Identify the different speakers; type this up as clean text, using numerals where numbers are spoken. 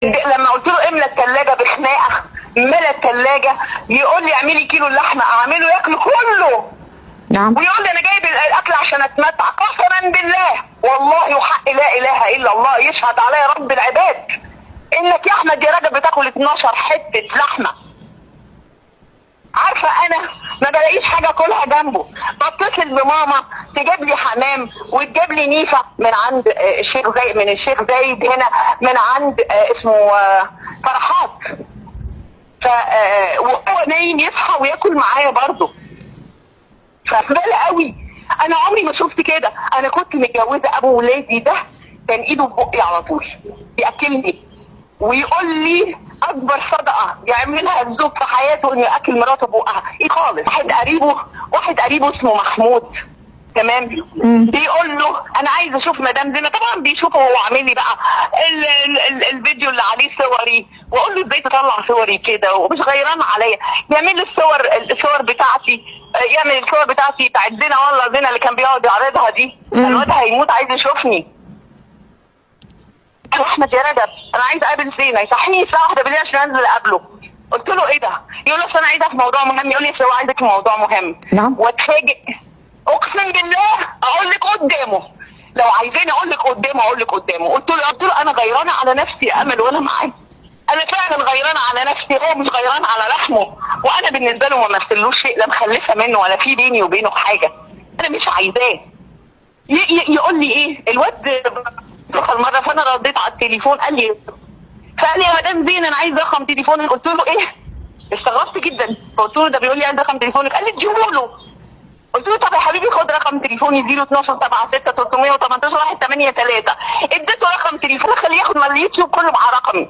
Speaker 1: لما قلت له املى الثلاجه بخناقه، ملى الثلاجه، يقول لي اعملي كيلو اللحمه، اعمله ياكل كله.
Speaker 2: نعم.
Speaker 1: ويقول لي انا جايب الاكل عشان اتمتع. قسما بالله والله وحق لا اله الا الله يشهد عليا رب العباد انك يا احمد يا رجب بتاكل 12 حته لحمه. عارفه انا ما بلاقيش حاجه اكلها جنبه، بتصل بماما تجيب لي حمام وتجيب لي نيفه من عند الشيخ زايد، من الشيخ زايد هنا، من عند اسمه فرحات. وهو نايم يصحى وياكل معايا برضه. فزباله قوي. انا عمري ما شفت كده. انا كنت متجوزه ابو ولادي ده كان ايده في بقي على طول ياكلني ويقول لي اكبر صدقه يعملها الزوج في حياته انه ياكل مراته بقها. ايه خالص. واحد قريبه اسمه محمود، تمام، بيقول له انا عايز اشوف مدام زينه. طبعا بيشوفه هو عامل لي بقى الفيديو اللي عليه صوري، واقول له ازاي تطلع صوري كده ومش غيران عليا. يعمل لي الصور بتاعتي، يعمل الصور بتاعتي بتاعت زينه. والله زينه اللي كان بيقعد يعرضها دي، الواد هيموت عايز يشوفني. يا احمد يا رجب انا عايز اقابل زينه. يصحيني الساعه 1 بالليل عشان انزل اقابله. قلت له ايه ده؟ يقول لي اصل انا عايزك في موضوع مهم. يقول لي هو عايزك في موضوع مهم.
Speaker 2: نعم.
Speaker 1: واتفاجئ اقسم بالله اقول لك قدامه، لو عايزاني اقول لك قدامه اقول لك قدامه. قلت له انا غيرانه على نفسي يا امل وانا معاه. انا فعلا غيرانه على نفسي، هو مش غيران على لحمه. وانا بالنسبه له ما مثلوش شيء، لا مخلفه منه ولا في بيني وبينه حاجه. انا مش عايزاه. يقول لي ايه الواد مره. فانا رديت على التليفون قال لي يا مدام زين انا عايز رقم تليفونك. قلت له ايه؟ استغربت جدا. قلت له ده بيقول لي عايز رقم تليفونك. قال لي اديهوله. قلت له طب يا حبيبي خد رقم تليفوني 012 76 318 183. اديته رقم تليفون خليه ياخد من اليوتيوب كله مع رقمي.